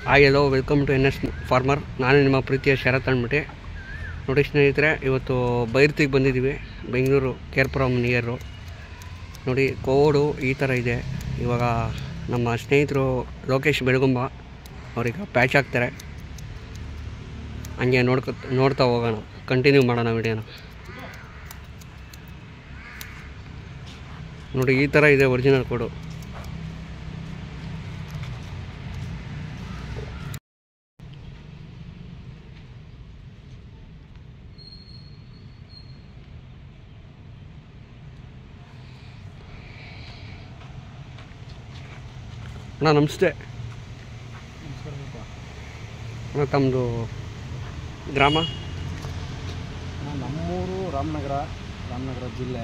Hi hello welcome to NS farmer. ನಾನು ನಿಮ್ಮ ಪ್ರೀತಿಯ ಶರತ್ ಅಂದ್ಬಿಟ್ಟು. ನೋಡಿ ಸ್ನೇಹಿತರೆ, ಇವತ್ತು ಬೈರ್ತಿಗೆ ಬಂದಿದ್ದೀವಿ, ಬೆಂಗಳೂರು ಕೇರ್ಪುರಂ ನಿಯರು. ನೋಡಿ ಕೋಡು ಈ ಥರ ಇದೆ. ಇವಾಗ ನಮ್ಮ ಸ್ನೇಹಿತರು ಲೋಕೇಶ್ ಬೆಳಗುಂಬ ಅವ್ರೀಗ ಪ್ಯಾಚ್ ಹಾಕ್ತಾರೆ. ಹಂಗೆ ನೋಡ್ತಾ ಹೋಗೋಣ, ಕಂಟಿನ್ಯೂ ಮಾಡೋಣ ವಿಡಿಯೋನ. ನೋಡಿ ಈ ಥರ ಇದೆ ಒರಿಜಿನಲ್ ಕೋಡು. ಅಣ್ಣ ನಮಸ್ತೆ. ಅಣ್ಣ ತಮ್ಮದು ಗ್ರಾಮ? ನಮ್ಮೂರು ರಾಮನಗರ ಜಿಲ್ಲೆ,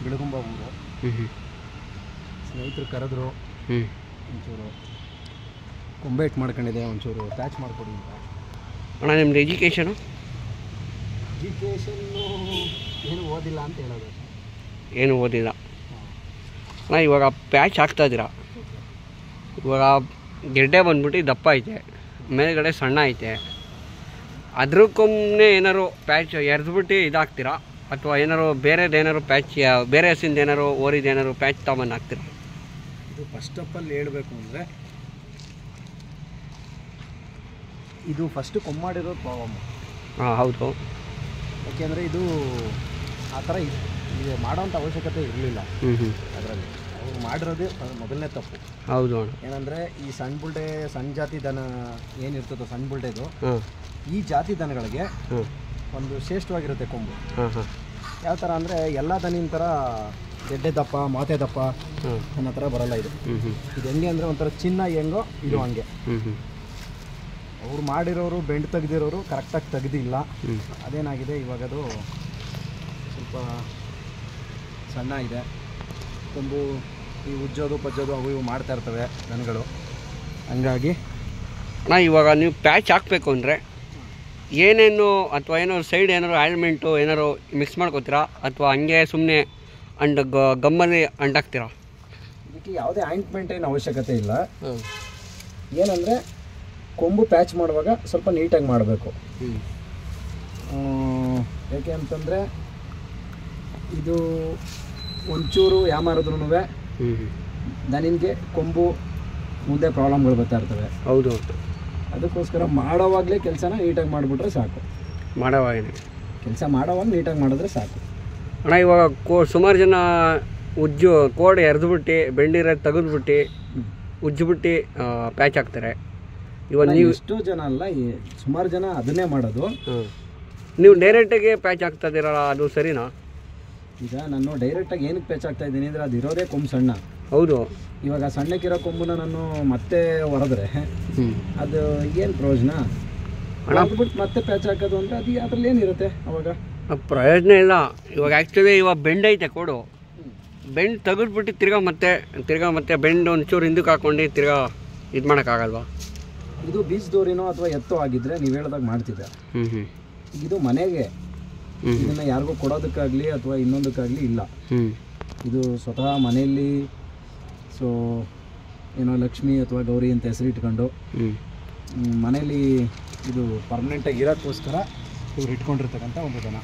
ಬೆಳಗುಂಬ ಊರು. ಸ್ನೇಹಿತರು ಕರೆದ್ರು, ಒಂಚೂರು ಕೊಂಬೆ ಇಟ್ಟು ಮಾಡ್ಕೊಂಡಿದೆ, ಒಂಚೂರು ಪ್ಯಾಚ್ ಮಾಡಿಕೊಡಿ ಅಂತ. ಅಣ್ಣ ನಿಮ್ಮದು ಎಜುಕೇಷನು ಏನು ಓದಿಲ್ಲ ಅಂತ ಹೇಳೋದು. ಏನು ಓದಿಲ್ಲ ಅಣ್ಣ. ಇವಾಗ ಪ್ಯಾಚ್ ಹಾಕ್ತಾಯಿದ್ದೀರಾ. ಇವಾಗ ಗೆಡ್ಡೆ ಬಂದ್ಬಿಟ್ಟು ದಪ್ಪ ಐತೆ, ಮೇಲ್ಗಡೆ ಸಣ್ಣ ಐತೆ. ಅದ್ರಕ್ಕೊಮ್ಮೆ ಏನಾರು ಪ್ಯಾಚ್ ಎರೆದ್ಬಿಟ್ಟು ಇದಾಗ್ತೀರಾ, ಅಥವಾ ಏನಾರು ಬೇರೆದೇನಾರು ಪ್ಯಾಚ್, ಬೇರೆ ಹಸಿಂದ ಏನಾರು ಓರಿದೇನಾರು ಪ್ಯಾಚ್ ತಗೊಂಡು ಹಾಕ್ತೀರಾ? ಇದು ಫಸ್ಟ್ ಆಫ್ ಆಲ್ ಹೇಳಬೇಕು ಅಂದರೆ, ಇದು ಫಸ್ಟು ಕೊಂಬಾಡಿರೋದು ಪ್ರಾಬ್ಲಮ್. ಹಾಂ ಹೌದು. ಯಾಕೆಂದರೆ ಇದು ಆ ಥರ ಇದು ಮಾಡೋಂಥ ಅವಶ್ಯಕತೆ ಇರಲಿಲ್ಲ ಅದರಲ್ಲಿ. ಅವ್ರು ಮಾಡಿರೋದೇ ಮೊದಲನೇ ತಪ್ಪು. ಹೌದು ಅಣ್ಣ. ಏನಂದರೆ ಈ ಸಣ್ಣ ಜಾತಿ ದನ ಏನಿರ್ತದೋ, ಸಣ್ಣ ಬುಲ್ಟೆದು, ಈ ಜಾತಿ ದನಗಳಿಗೆ ಒಂದು ಶ್ರೇಷ್ಠವಾಗಿರುತ್ತೆ ಕೊಂಬು. ಯಾವ ಥರ ಅಂದರೆ ಎಲ್ಲ ದನಿನ ಥರ ಗೆಡ್ಡೆ ದಪ್ಪ, ಮಾತೆ ದಪ್ಪ ಅನ್ನೋ ಥರ ಬರಲ್ಲ ಇದು. ಇದು ಹೆಂಗೆ ಅಂದರೆ ಒಂಥರ ಚಿನ್ನ ಹೆಂಗೋ ಇದು ಹಂಗೆ. ಅವ್ರು ಮಾಡಿರೋರು ಬೆಂಡ್ ತೆಗ್ದಿರೋರು ಕರೆಕ್ಟಾಗಿ ತೆಗ್ದಿಲ್ಲ. ಅದೇನಾಗಿದೆ, ಇವಾಗ ಅದು ಸ್ವಲ್ಪ ಸಣ್ಣ ಇದೆ ಕೊಂಬು. ಈ ಉಜ್ಜೋದು ಪಜ್ಜೋದು ಅವು ಇವು ಮಾಡ್ತಾ ಇರ್ತವೆ ದನಗಳು. ಹಂಗಾಗಿ ಅಣ್ಣ ಇವಾಗ ನೀವು ಪ್ಯಾಚ್ ಹಾಕಬೇಕು ಅಂದರೆ ಏನೇನು, ಅಥವಾ ಏನಾದ್ರು ಸೈಡ್ ಏನಾರು ಆಯಿಲ್ಮೆಂಟು ಏನಾರು ಮಿಕ್ಸ್ ಮಾಡ್ಕೋತೀರಾ, ಅಥವಾ ಹಂಗೆ ಸುಮ್ಮನೆ ಗಮ್ಮಲ್ಲಿ ಅಂಟಾಕ್ತೀರಾ? ಇದಕ್ಕೆ ಯಾವುದೇ ಆಯಿಂಟ್ಮೆಂಟ್ ಏನು ಅವಶ್ಯಕತೆ ಇಲ್ಲ. ಏನಂದರೆ ಕೊಂಬು ಪ್ಯಾಚ್ ಮಾಡುವಾಗ ಸ್ವಲ್ಪ ನೀಟಾಗಿ ಮಾಡಬೇಕು. ಯಾಕೆ ಅಂತಂದರೆ ಇದು ಒಂಚೂರು ಯಾಮಾರಿದ್ರೂ ದನಿಗೆ ಕೊಂಬು ಮುಂದೆ ಪ್ರಾಬ್ಲಮ್ಗಳು ಬರ್ತಾ ಇರ್ತವೆ. ಹೌದು. ಅದಕ್ಕೋಸ್ಕರ ಮಾಡೋವಾಗಲೇ ಕೆಲಸನ ನೀಟಾಗಿ ಮಾಡಿಬಿಟ್ರೆ ಸಾಕು. ಕೆಲಸ ಮಾಡೋವಾಗ ನೀಟಾಗಿ ಮಾಡಿದ್ರೆ ಸಾಕು. ಅಣ್ಣ ಇವಾಗ ಸುಮಾರು ಜನ ಕೋಡ್ ಎರೆದ್ಬಿಟ್ಟು ಬೆಂಡಿರೋದು ತೆಗೆದ್ಬಿಟ್ಟು ಉಜ್ಜಿಬಿಟ್ಟು ಪ್ಯಾಚ್ ಹಾಕ್ತಾರೆ. ಇವಾಗ ನೀವು ಎಷ್ಟೋ ಜನ ಅಲ್ಲ, ಸುಮಾರು ಜನ ಅದನ್ನೇ ಮಾಡೋದು. ನೀವು ಡೈರೆಕ್ಟಾಗಿ ಪ್ಯಾಚ್ ಹಾಕ್ತಾ ಇದ್ದೀರಲ್ಲ, ಅದು ಸರಿನಾ? ಈಗ ನಾನು ಡೈರೆಕ್ಟಾಗಿ ಏನಕ್ಕೆ ಪ್ಯಾಚ್ ಆಗ್ತಾ ಇದ್ದೀನಿ ಅಂದರೆ, ಅದು ಇರೋದೇ ಕೊಂಬು ಸಣ್ಣ. ಹೌದು. ಇವಾಗ ಸಣ್ಣಕ್ಕಿರೋ ಕೊಂಬನ್ನ ನಾನು ಮತ್ತೆ ಹೊರದ್ರೆ ಅದು ಏನು ಪ್ರಯೋಜನ? ಬಿಟ್ಟು ಮತ್ತೆ ಪ್ಯಾಚ್ ಹಾಕೋದು ಅಂದರೆ ಅದು ಅದರಲ್ಲಿ ಏನಿರುತ್ತೆ ಅವಾಗ? ಪ್ರಯೋಜನ ಇಲ್ಲ. ಇವಾಗ ಆ್ಯಕ್ಚುಲಿ ಇವಾಗ ಬೆಂಡ್ ಐತೆ ಕೋಡು, ಬೆಂಡ್ ತೆಗೆದ್ಬಿಟ್ಟು ತಿರ್ಗಾ ಮತ್ತೆ ಬೆಂಡ್ ಒಂಚೂರು ಹಿಂದಕ್ಕೆ ಹಾಕ್ಕೊಂಡು ತಿರ್ಗಾ ಇದು ಮಾಡೋಕ್ಕಾಗಲ್ವಾ? ಇದು ಬೀಜದೋರಿನೋ ಅಥವಾ ಎತ್ತೋ ಆಗಿದ್ರೆ ನೀವು ಹೇಳ್ದಾಗ ಮಾಡ್ತಿದ್ದೆ. ಇದು ಮನೆಗೆ, ಇದನ್ನು ಯಾರಿಗೂ ಕೊಡೋದಕ್ಕಾಗಲಿ ಅಥವಾ ಇನ್ನೊಂದಕ್ಕಾಗಲಿ ಇಲ್ಲ. ಇದು ಸ್ವತಃ ಮನೆಯಲ್ಲಿ ಏನೋ ಲಕ್ಷ್ಮಿ ಅಥವಾ ಗೌರಿ ಅಂತ ಹೆಸರು ಇಟ್ಕೊಂಡು ಮನೇಲಿ ಇದು ಪರ್ಮನೆಂಟಾಗಿ ಇರೋಕ್ಕೋಸ್ಕರ ಇವ್ರು ಇಟ್ಕೊಂಡಿರ್ತಕ್ಕಂಥ ಒಂದು ದನ.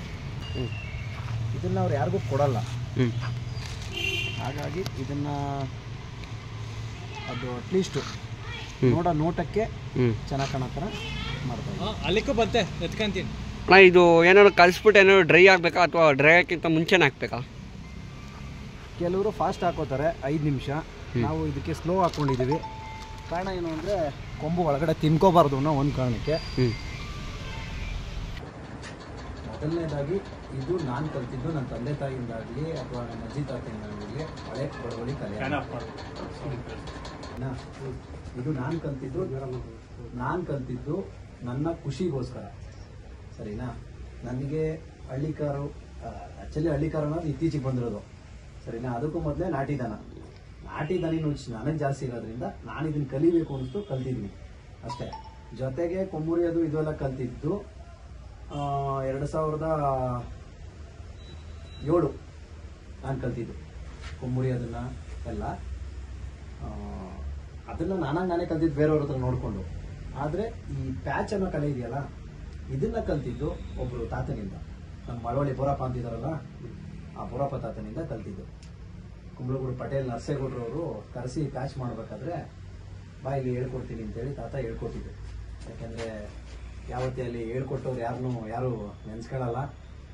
ಇದನ್ನು ಅವ್ರು ಯಾರಿಗೂ ಕೊಡಲ್ಲ. ಹಾಗಾಗಿ ಇದನ್ನು ಅದು ಅಟ್ಲೀಸ್ಟು ನೋಟಕ್ಕೆ ಚೆನ್ನಾಗಿ ಕಾಣೋ ಥರ ಮಾಡ್ತಾರೆ. ಅಲ್ಲಿಗೂ ಬಂತೆ ಎತ್ಕೊಂತೀನಿ. ಇದು ಏನಾದ್ರು ಕಲಿಸ್ಬಿಟ್ಟು ಏನಾದ್ರು ಡ್ರೈ ಆಗಬೇಕಾ, ಅಥವಾ ಡ್ರೈ ಹಾಕಿಂತ ಮುಂಚೆನೇ ಹಾಕ್ಬೇಕಾ? ಕೆಲವರು ಫಾಸ್ಟ್ ಹಾಕೋತಾರೆ, 5 ನಿಮಿಷ. ನಾವು ಇದಕ್ಕೆ ಸ್ಲೋ ಹಾಕ್ಕೊಂಡಿದ್ದೀವಿ. ಕಾರಣ ಏನು ಅಂದರೆ, ಕೊಂಬು ಒಳಗಡೆ ತಿನ್ಕೋಬಾರ್ದು ಅನ್ನೋ ಒಂದು ಕಾರಣಕ್ಕೆ. ಮೊದಲನೇದಾಗಿ ಇದು ನಾನು ಕಲ್ತಿದ್ದು ನನ್ನ ತಂದೆ ತಾಯಿಯಿಂದಾಗಲಿ ಅಥವಾ ನಮ್ಮ ಅಜ್ಜಿ ತಾತೆಯಿಂದಾಗಲಿ ಹಳೆ ಬಡವಳಿ ಕಲೆ. ಇದು ನಾನು ಕಲ್ತಿದ್ದು ನನ್ನ ಖುಷಿಗೋಸ್ಕರ, ಸರಿನಾ? ನನಗೆ ಹಳ್ಳಿಕಾರು, ಆ್ಯಕ್ಚುಲಿ ಹಳ್ಳಿಕಾರು ಅನ್ನೋದು ಇತ್ತೀಚೆಗೆ ಬಂದಿರೋದು, ಸರಿನಾ? ಅದಕ್ಕೂ ಮೊದಲೇ ನಾಟಿ ದನಿನ ನನಗೆ ಜಾಸ್ತಿ ಇರೋದ್ರಿಂದ ನಾನು ಇದನ್ನು ಕಲಿಬೇಕು ಅನಿಸ್ತು, ಕಲ್ತಿದ್ದೀನಿ ಅಷ್ಟೇ. ಜೊತೆಗೆ ಕೊಂಬುರಿಯೋದು ಇದೆಲ್ಲ ಕಲ್ತಿದ್ದು 2007 ನಾನು ಕಲ್ತಿದ್ದು ಕೊಂಬುರಿಯೋದನ್ನ ಎಲ್ಲ. ಅದನ್ನ ನಾನೇ ಕಲ್ತಿದ್ದು ಬೇರೆಯವ್ರ ಹತ್ರ ನೋಡ್ಕೊಂಡು. ಆದ್ರೆ ಈ ಪ್ಯಾಚ್ ಅನ್ನೋ ಕಲೆ ಇದೆಯಲ್ಲ, ಇದನ್ನ ಕಲ್ತಿದ್ದು ಒಬ್ರು ತಾತನಿಂದ, ನಮ್ಮ ಮಳವಳ್ಳಿ ಬೋರಪ್ಪ ಅಂತಿದಾರಲ್ಲ, ಆ ಬೋರಪ್ಪ ತಾತನಿಂದ ಕಲ್ತಿದ್ದು. ಕುಂಬಳಗೂಡು ಪಟೇಲ್ ನರಸೇಗೌಡರವರು ಕರೆಸಿ ಪ್ಯಾಚ್ ಮಾಡ್ಬೇಕಾದ್ರೆ ಬಾ ಇಲ್ಲಿ ಹೇಳ್ಕೊಡ್ತೀನಿ ಅಂತೇಳಿ ತಾತ ಹೇಳ್ಕೊಟ್ಟಿದ್ದು. ಯಾಕಂದ್ರೆ ಯಾವತ್ತೇ ಅಲ್ಲಿ ಹೇಳ್ಕೊಟ್ಟವ್ರು ಯಾರು ನೆನ್ಸ್ಕೊಳ್ಳಲ್ಲ,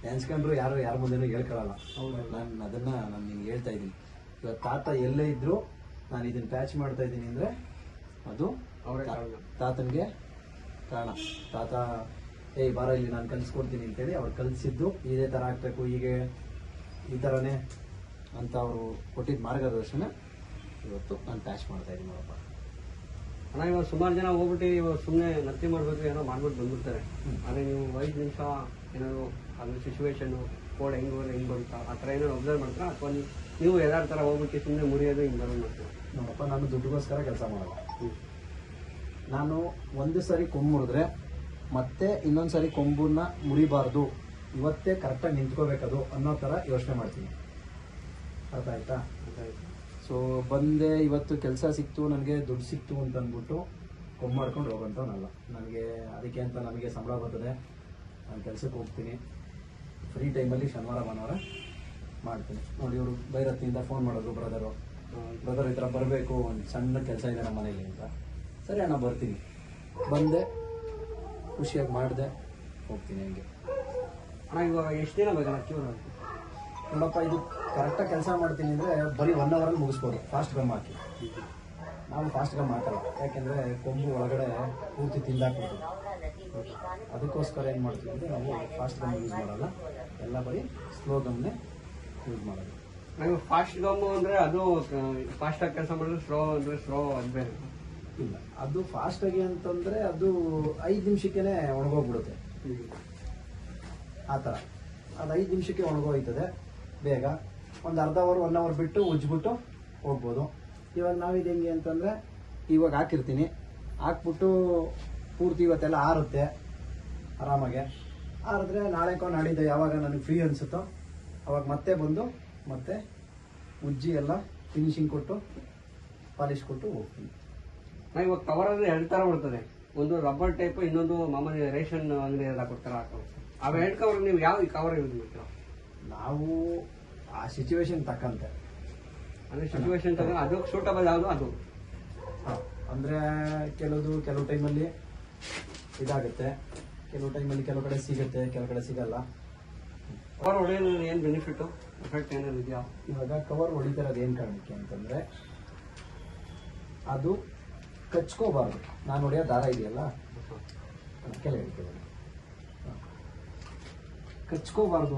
ನೆನ್ಸ್ಕೊಂಡ್ರು ಯಾರ ಮುಂದೆನೂ ಹೇಳ್ಕೊಳ್ಳಲ್ಲ. ನಾನು ನಿಮ್ಗೆ ಹೇಳ್ತಾ ಇದ್ದೀನಿ, ಇವಾಗ ತಾತ ಎಲ್ಲೇ ಇದ್ರು ನಾನು ಇದನ್ನ ಪ್ಯಾಚ್ ಮಾಡ್ತಾ ಇದ್ದೀನಿ ಅಂದ್ರೆ ಅದು ತಾತನಿಗೆ ಕಾರಣ. ತಾತ ಬಾರ ಇಲ್ಲಿ ನಾನು ಕಲ್ಸ್ಕೊಡ್ತೀನಿ ಅಂತೇಳಿ ಅವ್ರು ಕಲ್ಸಿದ್ದು, ಇದೇ ತರ ಆಗ್ಬೇಕು, ಹೀಗೆ ಈ ತರನೇ ಅಂತ ಅವರು ಕೊಟ್ಟಿದ್ದ ಮಾರ್ಗದರ್ಶನ ಇವತ್ತು ನಾನು ಪ್ಯಾಚ್ ಮಾಡ್ತಾ ಇದ್ದೀನಿ ನೋಡಪ್ಪ. ಅಣ್ಣ ಇವಾಗ ಸುಮಾರು ಜನ ಹೋಗ್ಬಿಟ್ಟು ಇವಾಗ ಸುಮ್ಮನೆ ನತ್ತಿ ಮಾಡ್ಬೇಕು ಏನೋ ಮಾಡ್ಬಿಟ್ಟು ಬಂದ್ಬಿಡ್ತಾರೆ. ಆದರೆ ನೀವು 5 ನಿಮಿಷ ಏನಾದ್ರು ಅದ್ರ ಸಿಚುವೇಶನ್ ಕೋಡ್ ಹೆಂಗ್ ಬರುತ್ತಾ ಆ ಥರ ಏನಾದ್ರು ಅಬ್ಸರ್ವ್ ಮಾಡ್ತೀರಾ, ಅಥವಾ ನೀವು ಎಲ್ಲಾರ ಥರ ಹೋಗ್ಬಿಟ್ಟು ಸುಮ್ಮನೆ ಮುರಿಯೋದು ಹಿಂಗೆ ಬರೋದು ಮಾಡ್ತೀರಾ? ನೋಡಪ್ಪ, ನಾನು ದುಡ್ಡಿಗೋಸ್ಕರ ಕೆಲಸ ಮಾಡಲ್ಲ. ನಾನು ಒಂದು ಸರಿ ಕೊಂಬು ಮುರಿದ್ರೆ ಮತ್ತೆ ಇನ್ನೊಂದು ಸರಿ ಕೊಂಬನ್ನ ಮುರಿಬಾರ್ದು, ಇವತ್ತೇ ಕರೆಕ್ಟಾಗಿ ನಿಂತ್ಕೋಬೇಕದು ಅನ್ನೋ ಥರ ಯೋಚನೆ ಮಾಡ್ತೀನಿ. ಅರ್ಥ ಆಯ್ತಾ? ಸೊ ಬಂದೆ, ಇವತ್ತು ಕೆಲಸ ಸಿಕ್ತು, ನನಗೆ ದುಡ್ಡು ಸಿಕ್ತು ಅಂತ ಅಂದ್ಬಿಟ್ಟು ಕೊಂಬು ಮಾಡ್ಕೊಂಡು ಹೋಗೋಂಥವನಲ್ಲ. ನನಗೆ ಅದಕ್ಕೆ ಅಂತ ನನಗೆ ಸಂಬಳ ಬರ್ತದೆ, ನಾನು ಕೆಲಸಕ್ಕೆ ಹೋಗ್ತೀನಿ. ಫ್ರೀ ಟೈಮಲ್ಲಿ ಶನಿವಾರ ಭಾನುವಾರ ಮಾಡ್ತೀನಿ. ನೋಡಿ, ಇವರು ಬೈರತ್ನಿಂದ ಫೋನ್ ಮಾಡೋದು, ಬ್ರದರ್ ಈ ಥರ ಬರಬೇಕು, ಒಂದು ಸಣ್ಣ ಕೆಲಸ ಇದೆ ನಮ್ಮ ಮನೇಲಿ ಅಂತ. ಸರಿ ಅಣ್ಣ ಬರ್ತೀನಿ. ಬಂದೆ, ಖುಷಿಯಾಗಿ ಮಾಡಿದೆ, ಹೋಗ್ತೀನಿ. ಹಂಗೆ ಅಣ್ಣ ಇವಾಗ ಎಷ್ಟು ದಿನ ಬೇಕಣ್ಣ ಕ್ಯೂರ್? ನೋಡಪ್ಪ, ಇದು ಕರೆಕ್ಟಾಗಿ ಕೆಲಸ ಮಾಡ್ತೀನಿ ಅಂದರೆ ಬರೀ 1 ಅವರಲ್ಲಿ ಮುಗಿಸ್ಬೋದು ಫಾಸ್ಟ್ ಗಮ್ ಹಾಕಿ. ನಾವು ಫಾಸ್ಟ್ ಗಮ್ ಹಾಕಲ್ಲ, ಯಾಕೆಂದರೆ ಕೊಂಬು ಒಳಗಡೆ ಪೂರ್ತಿ ತಿಂದಾಕ್ಬಿಡ್ತೀವಿ. ಅದಕ್ಕೋಸ್ಕರ ಏನು ಮಾಡ್ತೀವಿ ಅಂದರೆ ನಾವು ಫಾಸ್ಟ್ ಗಮ್ ಯೂಸ್ ಮಾಡಲ್ಲ, ಎಲ್ಲ ಬರೀ ಸ್ಲೋ ಗಮ್ನೇ ಯೂಸ್ ಮಾಡೋದು. ನಾವು ಫಾಸ್ಟ್ ಗಮ್ ಅಂದರೆ ಅದು ಫಾಸ್ಟಾಗಿ ಕೆಲಸ ಮಾಡಿದ್ರೆ ಸ್ಲೋ ಅಂದರೆ ಸ್ಲೋ ಅದು ಬೇರೆ ಇಲ್ಲ. ಅದು ಫಾಸ್ಟಾಗಿ ಅಂತಂದರೆ ಅದು 5 ನಿಮಿಷಕ್ಕೇ ಒಣಗೋಗ್ಬಿಡುತ್ತೆ. ಆ ಥರ ಅದು 5 ನಿಮಿಷಕ್ಕೆ ಒಣಗೋಯ್ತದೆ ಬೇಗ. ಒಂದು ಅರ್ಧ ಅವರ್ 1 ಅವರ್ ಬಿಟ್ಟು ಉಜ್ಜಿಬಿಟ್ಟು ಹೋಗ್ಬೋದು. ಇವಾಗ ನಾವಿದು ಹೆಂಗೆ ಅಂತಂದರೆ, ಇವಾಗ ಹಾಕಿರ್ತೀನಿ, ಹಾಕ್ಬಿಟ್ಟು ಪೂರ್ತಿ ಇವತ್ತೆಲ್ಲ ಆರುತ್ತೆ ಆರಾಮಾಗೆ. ಆರಿದ್ರೆ ನಾಳೆಕೋ ನಾಡಿದ್ದು ಯಾವಾಗ ನನಗೆ ಫ್ರೀ ಅನಿಸುತ್ತೋ ಅವಾಗ ಮತ್ತೆ ಬಂದು ಮತ್ತೆ ಉಜ್ಜಿ ಎಲ್ಲ ಫಿನಿಶಿಂಗ್ ಕೊಟ್ಟು ಪಾಲಿಶ್ ಕೊಟ್ಟು ಹೋಗ್ತೀನಿ. ನಾವು ಇವಾಗ ಕವರ್ ಅಂದರೆ 2 ಥರ ಬರ್ತದೆ, ಒಂದು ರಬ್ಬರ್ ಟೈಪ್, ಇನ್ನೊಂದು ಮಾಮೂಲಿ ರೇಷನ್ ಅಂಗಡಿ ಎಲ್ಲ ಕೊಡ್ತಾರೆ ಆ ಕವರ್. ಅವು 2 ಕವರ್ ನೀವು ಯಾವ ಕವರ್ ಯೂಸ್ ಮಾಡ್ತೀರಾ? ನಾವು ಆ ಸಿಚುವೇಶನ್ ತಕ್ಕಂತೆ, ಅಂದರೆ ಸಿಚುವೇಶನ್ ತಗೊಂಡು ಅದು ಸೂಟಬಲ್ ಯಾವುದು ಅದು. ಅಂದರೆ ಕೆಲವು ಟೈಮಲ್ಲಿ ಇದಾಗುತ್ತೆ, ಕೆಲವು ಟೈಮಲ್ಲಿ ಕೆಲವು ಕಡೆ ಸಿಗುತ್ತೆ, ಕೆಲವು ಕಡೆ ಸಿಗಲ್ಲ. ಕವರ್ ಹೊಡೆಯೋದು ಏನು ಬೆನಿಫಿಟ್ಟು, ಎಫೆಕ್ಟ್ ಏನಾದ್ರು ಇದೆಯಾ? ಇವಾಗ ಕವರ್ ಹೊಡಿತಿರೋದು ಏನು ಕಾರಣಕ್ಕೆ ಅಂತಂದರೆ, ಅದು ಕಚ್ಕೋಬಾರ್ದು. ನಾನು ಹೊಡೆಯೋ ದಾರ ಇದೆಯಲ್ಲ, ಕೆಳಗೆ ಕಚ್ಕೋಬಾರ್ದು